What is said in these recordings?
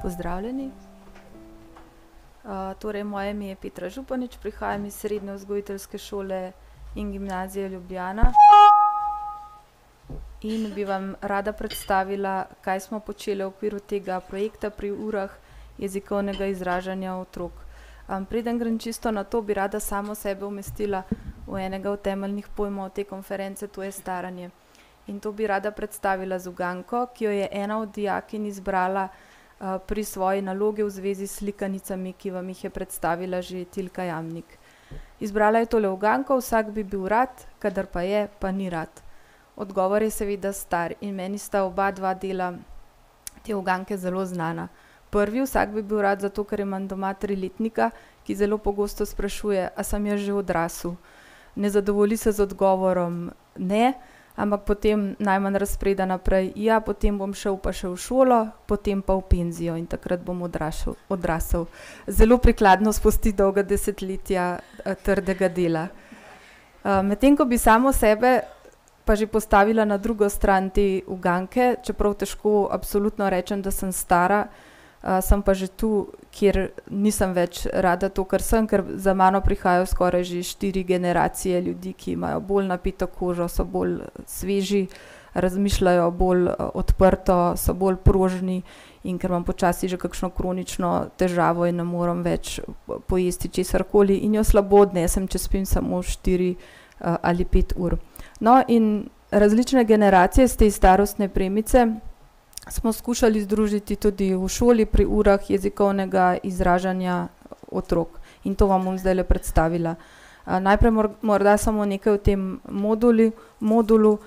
Pozdravljeni. Torej, moje ime je Petra Županič, prihajam iz Srednje vzgojiteljske šole in gimnazije Ljubljana in bi vam rada predstavila, kaj smo počeli v okviru tega projekta pri urah jezikovnega izražanja otrok. Preden grem čisto na to, bi rada samo sebe umestila v enega od temeljnih pojmov te konference, to je staranje. In to bi rada predstavila z uganko, ki jo je ena od dijakinj izbrala pri svoji nalogi v zvezi s slikanicami, ki vam jih je predstavila že Tilka Jamnik. Izbrala je tole uganko: vsak bi bil rad, kadar pa je, pa ni rad. Odgovor je seveda star in meni sta oba dva dela te uganke zelo znana. Prvi: vsak bi bil rad zato, ker imam doma 3-letnika, ki zelo pogosto sprašuje, a sem jaz že odrasel. Ne zadovolji se z odgovorom ne, ampak potem najmanj razpreda naprej: ja, potem bom šel pa še v šolo, potem pa v penzijo in takrat bom odrasel. Zelo prikladno spusti dolga desetletja trdega dela. Medtem ko bi samo sebe pa že postavila na drugo stran te uganke, čeprav težko absolutno rečem, da sem stara, sem pa že tu, kjer nisem več rada to, kar sem, ker za mano prihajajo skoraj že 4 generacije ljudi, ki imajo bolj napito kožo, so bolj sveži, razmišljajo bolj odprto, so bolj prožni, in ker imam počasi že kakšno kronično težavo in ne morem več pojesti česarkoli in jo slabo odnesem, če spim samo 4 ali 5 ur. No, in različne generacije z te starostne premice smo skušali združiti tudi v šoli pri urah jezikovnega izražanja otrok. In to vam bom zdajle predstavila. Najprej morda samo nekaj o tem modulu.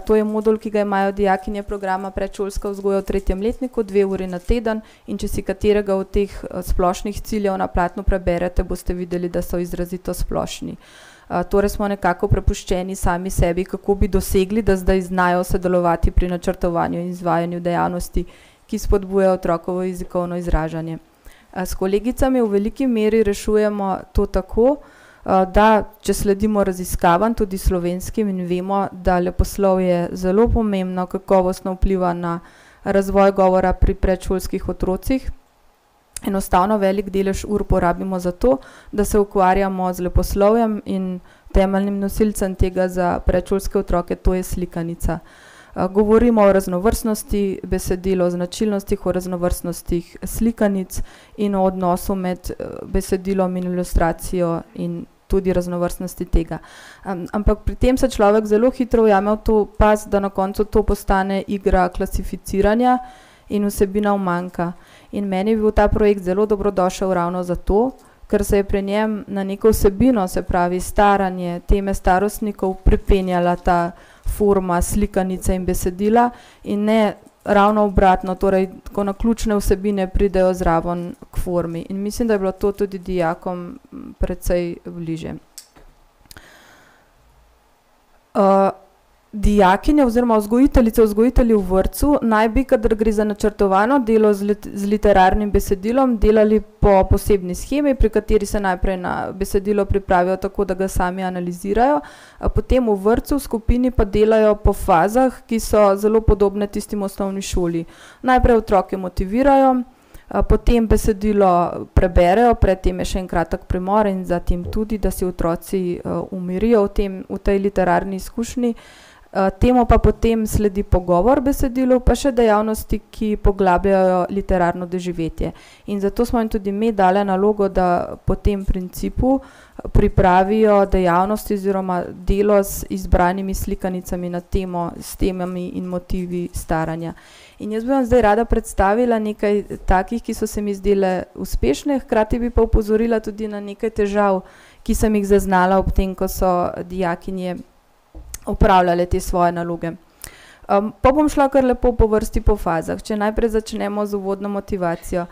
To je modul, ki ga imajo dijakinje programa Predšolska vzgoja v 3. letniku, 2 uri na teden, in če si katerega od teh splošnih ciljev na platnu preberete, boste videli, da so izrazito splošni. Torej smo nekako prepuščeni sami sebi, kako bi dosegli, da zdaj znajo sodelovati pri načrtovanju in izvajanju dejavnosti, ki spodbujajo otrokovo jezikovno izražanje. S kolegicami v veliki meri rešujemo to tako, da če sledimo raziskavam, tudi slovenskim, in vemo, da leposlovje zelo pomembno kakovostno vpliva na razvoj govora pri predšolskih otrocih. Enostavno velik delež ur porabimo za to, da se ukvarjamo z leposlovjem, in temeljnim nosilcem tega za predšolske otroke to je slikanica. Govorimo o raznovrstnosti besedil, o značilnostih, o raznovrstnostih slikanic in o odnosu med besedilom in ilustracijo in tudi raznovrstnosti tega. Ampak pri tem se človek zelo hitro ujame v to pas, da na koncu to postane igra klasificiranja in vsebina umanjka. In meni je bil ta projekt zelo dobrodošel ravno zato, ker se je pri njem na neko vsebino, se pravi staranje, teme starostnikov, pripenjala ta forma slikanice in besedila, in ne ravno obratno, torej ko na ključne vsebine pridejo zraven k formi. In mislim, da je bilo to tudi dijakom precej bliže. Dijakinje oziroma vzgojitelji v vrtcu naj bi, kadar gre za načrtovano delo z literarnim besedilom, delali po posebni shemi, pri kateri se najprej na besedilo pripravijo tako, da ga sami analizirajo, potem v vrtcu v skupini pa delajo po fazah, ki so zelo podobne tistim v osnovni šoli. Najprej otroke motivirajo, potem besedilo preberejo, predtem je še en kratek premor in zatem tudi, da si otroci umirijo v tej literarni izkušnji. Temu pa potem sledi pogovor besedilov, pa še dejavnosti, ki poglabljajo literarno doživetje. In zato smo jim tudi mi dali nalogo, da po tem principu pripravijo dejavnosti oziroma delo z izbranimi slikanicami na temo, s temami in motivi staranja. In jaz bi vam zdaj rada predstavila nekaj takih, ki so se mi zdele uspešne, hkrati bi pa opozorila tudi na nekaj težav, ki sem jih zaznala ob tem, ko so dijakinje opravljale te svoje naloge. Pa bom šla kar lepo po vrsti po fazah. Če najprej začnemo z uvodno motivacijo.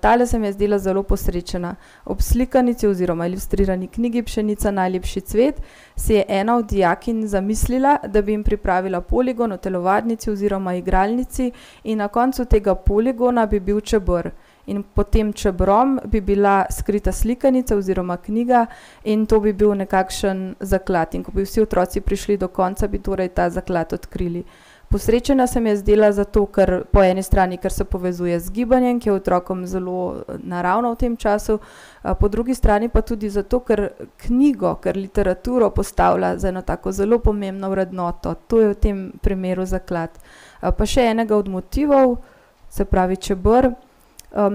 Tale se mi je zdela zelo posrečena. Ob slikanici oziroma ilustrirani knjigi Pšenica najlepši cvet si je ena od dijakinj zamislila, da bi jim pripravila poligon v telovadnici oziroma igralnici, in na koncu tega poligona bi bil čeber. In pod tem čebrom bi bila skrita slikanica oziroma knjiga, in to bi bil nekakšen zaklad. In ko bi vsi otroci prišli do konca, bi torej ta zaklad odkrili. Posrečena se mi je zdela zato, ker po eni strani, ker se povezuje z gibanjem, ki je otrokom zelo naravno v tem času, po drugi strani pa tudi zato, ker knjigo, ker literaturo postavlja za eno tako zelo pomembno vrednoto. To je v tem primeru zaklad. Pa še enega od motivov, se pravi čeber,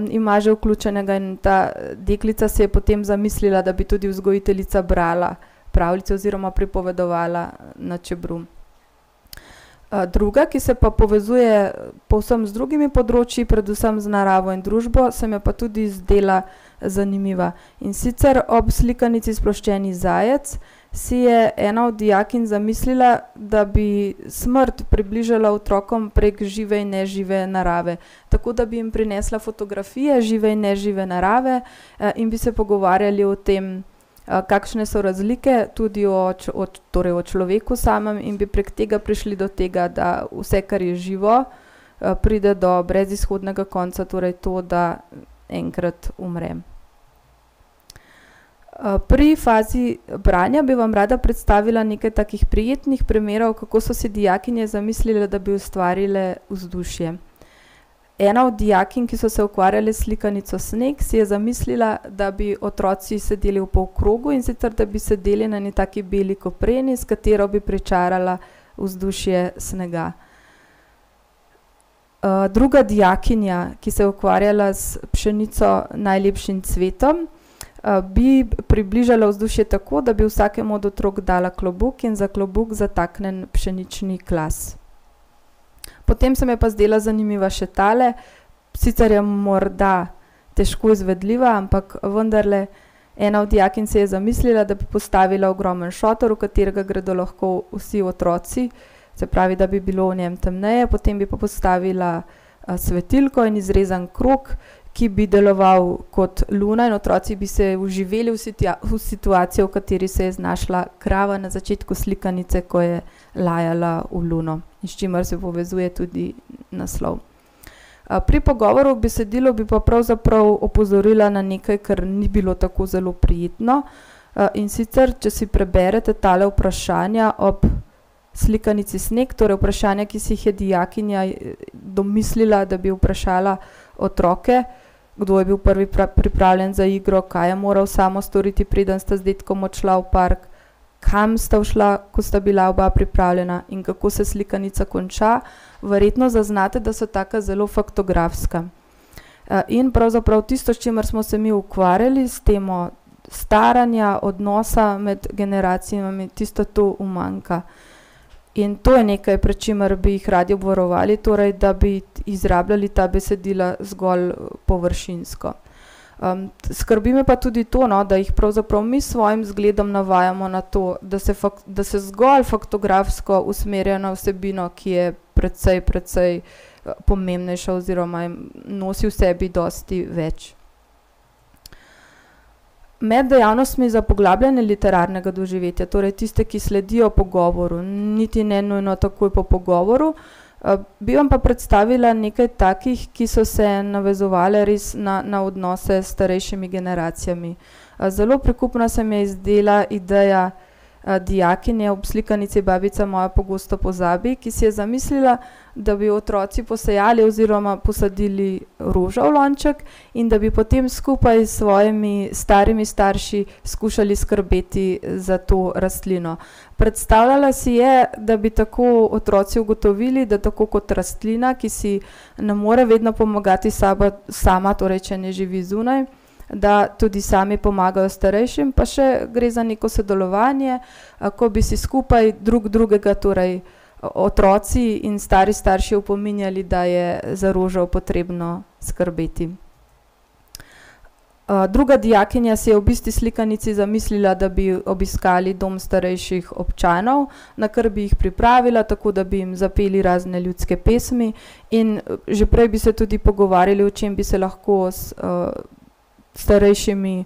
ima že vključenega in ta deklica se je potem zamislila, da bi tudi vzgojiteljica brala pravljice oziroma pripovedovala na čebru. Druga, ki se pa povezuje povsem z drugimi področji, predvsem z naravo in družbo, se mi pa tudi zdela zanimiva. In sicer ob slikanici Sploščeni zajec si je ena od dijakinj zamislila, da bi smrt približala otrokom prek žive in nežive narave. Tako da bi jim prinesla fotografije žive in nežive narave in bi se pogovarjali o tem, kakšne so razlike tudi torej o človeku samem in bi prek tega prišli do tega, da vse, kar je živo, pride do brezizhodnega konca, torej to, da enkrat umre. Pri fazi branja bi vam rada predstavila nekaj takih prijetnih primerov, kako so si dijakinje zamislile, da bi ustvarile vzdušje. Ena od dijakinj, ki so se ukvarjale s slikanico Sneg, si je zamislila, da bi otroci sedeli v polkrogu in sicer, da bi sedeli na eni taki beli kopreni, s katero bi pričarala vzdušje snega. Druga dijakinja, ki se je ukvarjala s pšenico Najlepšim cvetom, bi približala vzdušje tako, da bi vsakemu od otrok dala klobuk in za klobuk zataknen pšenični klas. Potem se mi je pa zdela zanimiva še tale, sicer je morda težko izvedljiva, ampak vendarle ena od dijakinj se je zamislila, da bi postavila ogromen šotor, v katerega gredo lahko vsi otroci, se pravi, da bi bilo v njem temneje, potem bi pa postavila svetilko in izrezan krog, ki bi deloval kot luna in otroci bi se vživeli v situacijo, v kateri se je znašla krava na začetku slikanice, ko je lajala v luno, in s čimer se povezuje tudi naslov. Pri pogovoru v besedilu bi pa pravzaprav opozorila na nekaj, kar ni bilo tako zelo prijetno, in sicer, če si preberete tale vprašanja ob slikanici Sneg, torej vprašanja, ki si jih je dijakinja domislila, da bi vprašala otroke, kdo je bil prvi pripravljen za igro, kaj je moral samo storiti, preden sta z dedkom odšla v park, kam sta všla, ko sta bila oba pripravljena in kako se slikanica konča, verjetno zaznate, da so taka zelo faktografska. In pravzaprav tisto, s čimer smo se mi ukvarjali, s temo staranja, odnosa med generacijami, tisto to umanjka. In to je nekaj, pred čimer bi jih radi obvarovali, torej, da bi izrabljali ta besedila zgolj površinsko. Skrbi me pa tudi to, no, da jih pravzaprav mi s svojim zgledom navajamo na to, da se zgolj faktografsko usmerja na vsebino, ki je precej pomembnejša oziroma nosi v sebi dosti več. Med dejavnostmi za poglabljanje literarnega doživetja, torej tiste, ki sledijo pogovoru, niti ne nujno takoj po pogovoru, bi vam pa predstavila nekaj takih, ki so se navezovale res na odnose s starejšimi generacijami. Zelo prikupna se mi je zdela ideja dijakinje ob slikanici Babica moja pogosto pozabi, ki si je zamislila, da bi otroci posejali oziroma posadili rožo v lonček in da bi potem skupaj s svojimi starimi starši skušali skrbeti za to rastlino. Predstavljala si je, da bi tako otroci ugotovili, da tako kot rastlina, ki si ne more vedno pomagati sama, torej če ne živi zunaj, da tudi sami pomagajo starejšim, pa še gre za neko sodelovanje, ko bi si skupaj drug drugega, torej otroci in stari starši opominjali, da je za rožo potrebno skrbeti. Druga dijakinja si je v bistvu slikanici zamislila, da bi obiskali dom starejših občanov, na kar bi jih pripravila, tako da bi jim zapeli razne ljudske pesmi in že prej bi se tudi pogovarjali, o čem bi se lahko starejšimi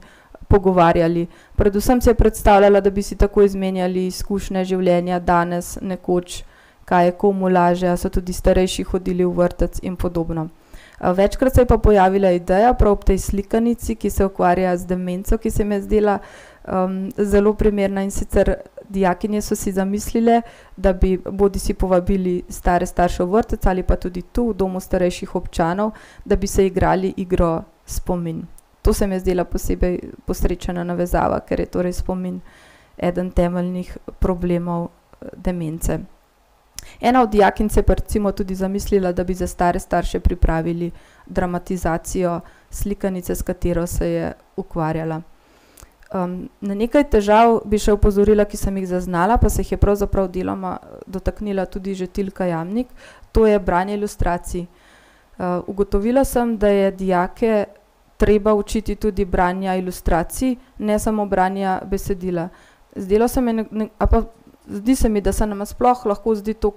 pogovarjali. Predvsem si je predstavljala, da bi si tako izmenjali izkušnje življenja danes, nekoč, kaj je komu laže, so tudi starejši hodili v vrtec in podobno. Večkrat se je pa pojavila ideja prav ob tej slikanici, ki se ukvarja z demenco, ki se mi je zdela zelo primerna, in sicer dijakinje so si zamislile, da bi bodisi povabili stare starše v vrtec ali pa tudi tu v domu starejših občanov, da bi se igrali igro spomin. To se mi je zdela posebej posrečena navezava, ker je torej spomin eden temeljnih problemov demence. Ena od dijakinj se je pa recimo tudi zamislila, da bi za stare starše pripravili dramatizacijo slikanice, s katero se je ukvarjala. Na nekaj težav bi še opozorila, ki sem jih zaznala, pa se jih je pravzaprav deloma dotaknila tudi že Tilka Jamnik, to je branje ilustracij. Ugotovila sem, da je dijake treba učiti tudi branja ilustracij, ne samo branja besedila. Zdelo se mi, zdi se mi, da se nam sploh lahko zdi to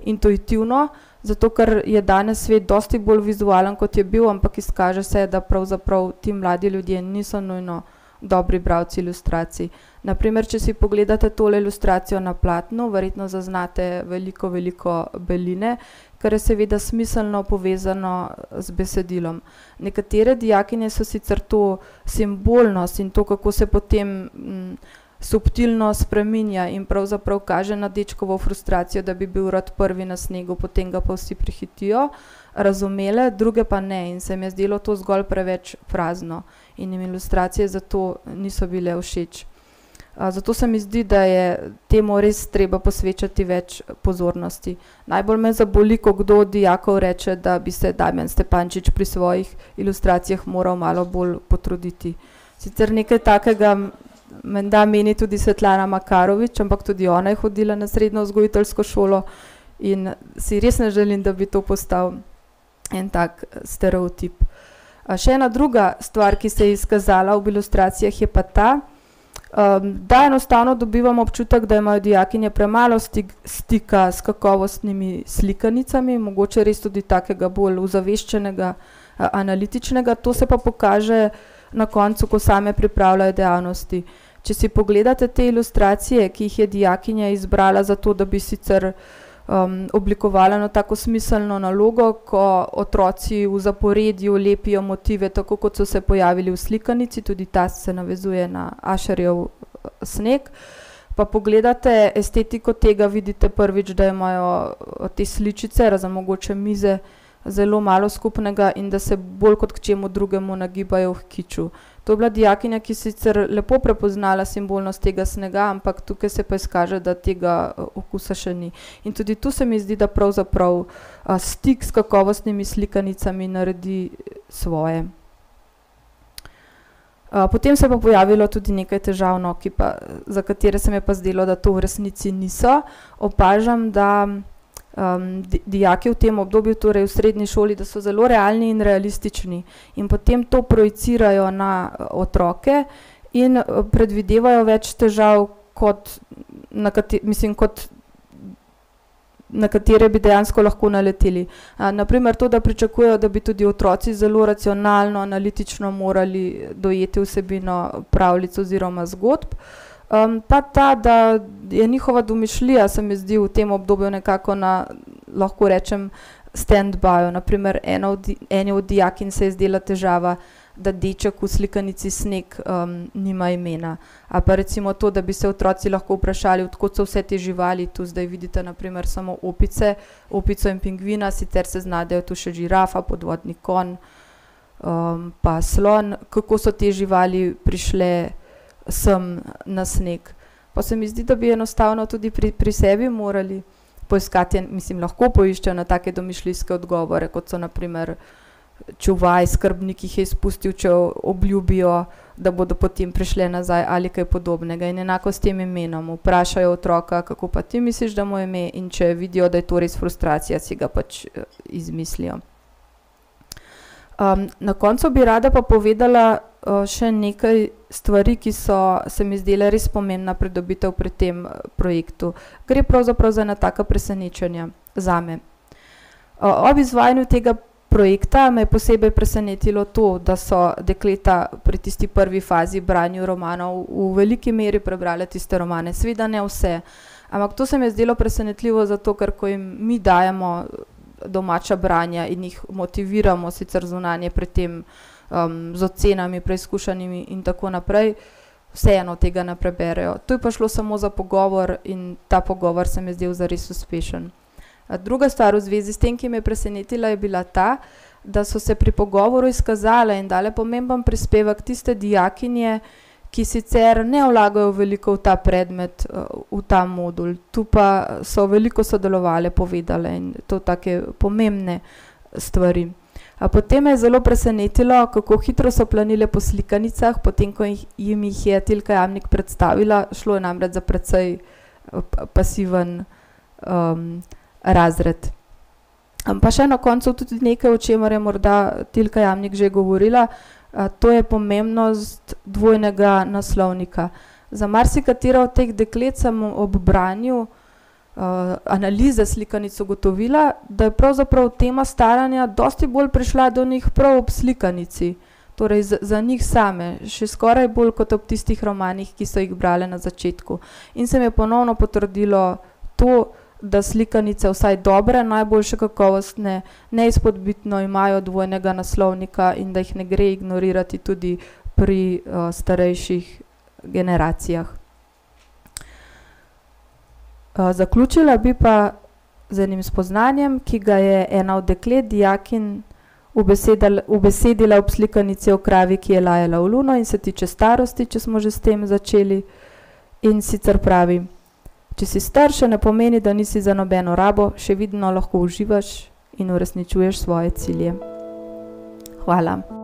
intuitivno, zato ker je danes svet dosti bolj vizualen, kot je bil, ampak izkaže se, da pravzaprav ti mladi ljudje niso nujno dobri bralci ilustracij. Naprimer, če si pogledate tole ilustracijo na platnu, verjetno zaznate veliko beline, kar je seveda smiselno povezano z besedilom. Nekatere dijakinje so sicer to simbolnost in to, kako se potem subtilno spreminja in pravzaprav kaže na dečkovo frustracijo, da bi bil rad prvi na snegu, potem ga pa vsi prehitijo, razumele, druge pa ne in se mi je zdelo to zgolj preveč prazno in jim ilustracije zato niso bile všeč. Zato se mi zdi, da je temu res treba posvečati več pozornosti. Najbolj me zaboli, ko kdo od dijakov reče, da bi se Damjan Stepančič pri svojih ilustracijah moral malo bolj potruditi. Sicer nekaj takega menda meni tudi Svetlana Makarovič, ampak tudi ona je hodila na srednjo vzgojiteljsko šolo in si res ne želim, da bi to postal en tak stereotip. Še ena druga stvar, ki se je izkazala v ilustracijah, je pa ta, da enostavno dobivamo občutek, da imajo dijakinje premalo stika s kakovostnimi slikanicami, mogoče res tudi takega bolj uzaveščenega, analitičnega. To se pa pokaže na koncu, ko same pripravljajo dejavnosti. Če si pogledate te ilustracije, ki jih je dijakinja izbrala za to, da bi sicer oblikovala eno tako smiselno nalogo, ko otroci v zaporedju lepijo motive, tako kot so se pojavili v slikanici, tudi ta se navezuje na Ascherjev sneg. Pa pogledate estetiko tega, vidite prvič, da imajo te sličice, razen mogoče mize, zelo malo skupnega in da se bolj kot k čemu drugemu nagibajo v kiču. To je bila dijakinja, ki sicer lepo prepoznala simbolnost tega snega, ampak tukaj se pa izkaže, da tega okusa še ni. In tudi tu se mi zdi, da pravzaprav stik s kakovostnimi slikanicami naredi svoje. Potem se je pa pojavilo tudi nekaj težav, za katere se mi je pa zdelo, da to v resnici niso. Opažam, da dijaki v tem obdobju, torej v srednji šoli, da so zelo realni in realistični in potem to projicirajo na otroke in predvidevajo več težav, kot na katere bi dejansko lahko naleteli. Naprimer to, da pričakujejo, da bi tudi otroci zelo racionalno, analitično morali dojeti vsebino pravljic oziroma zgodb. Pa ta, da je njihova domišljija, se mi zdi v tem obdobju nekako na, lahko rečem, stand-by. Naprimer, eni od dijakinj se je zdela težava, da deček v slikanici Sneg nima imena. A pa recimo to, da bi se otroci lahko vprašali, odkot so vse te živali. Tu zdaj vidite naprimer samo opice, opico in pingvina, sicer se znadejo tu še žirafa, podvodni konj, pa slon. Kako so te živali prišle sem na sneg. Pa se mi zdi, da bi enostavno tudi pri sebi morali poiskati, lahko poiščejo na take domišljijske odgovore, kot so naprimer čuvaj, skrbnik jih je izpustil, če obljubijo, da bodo potem prišle nazaj ali kaj podobnega. In enako s tem imenom. Vprašajo otroka, kako pa ti misliš, da mu je ime, in če vidijo, da je to res frustracija, si ga pač izmislijo. Na koncu bi rada pa povedala še nekaj stvari, ki so se mi zdele res pomembna pridobitev pri tem projektu. Gre pravzaprav za ena taka presenečenja zame. Ob izvajanju tega projekta me je posebej presenetilo to, da so dekleta pri tisti prvi fazi branju romanov v veliki meri prebrale tiste romane. Seveda ne vse, ampak to se mi je zdelo presenetljivo zato, ker ko jim mi dajemo domača branja in jih motiviramo sicer zunanje pri tem z ocenami, preizkušanimi in tako naprej, vseeno tega ne preberejo. Tu je pa šlo samo za pogovor in ta pogovor se mi je zdel zares uspešen. Druga stvar v zvezi s tem, ki me je presenetila, je bila ta, da so se pri pogovoru izkazale in dale pomemben prispevek tiste dijakinje, ki sicer ne vlagajo veliko v ta predmet, v ta modul. Tu pa so veliko sodelovale, povedale in to take pomembne stvari. Potem me je zelo presenetilo, kako hitro so planile po slikanicah, potem ko jim jih je Tilka Jamnik predstavila, šlo je namreč za precej pasiven razred. Pa še na koncu tudi nekaj, o čemer je morda Tilka Jamnik že govorila, to je pomembnost dvojnega naslovnika. Za marsikatero od teh deklet sem ob branju analize slikanic ugotovila, da je pravzaprav tema staranja dosti bolj prišla do njih prav ob slikanici, torej za njih same, še skoraj bolj kot ob tistih romanih, ki so jih brale na začetku. In se mi je ponovno potrdilo to, da slikanice vsaj dobre, najboljše kakovostne, neizpodbitno imajo dvojnega naslovnika in da jih ne gre ignorirati tudi pri starejših generacijah. Zaključila bi pa z enim spoznanjem, ki ga je ena od deklet, dijakinj, ubesedila ob slikanici o kravi, ki je lajala v luno in se tiče starosti, če smo že s tem začeli. In sicer pravi: če si star, še ne pomeni, da nisi za nobeno rabo, še vidno lahko uživaš in uresničuješ svoje cilje. Hvala.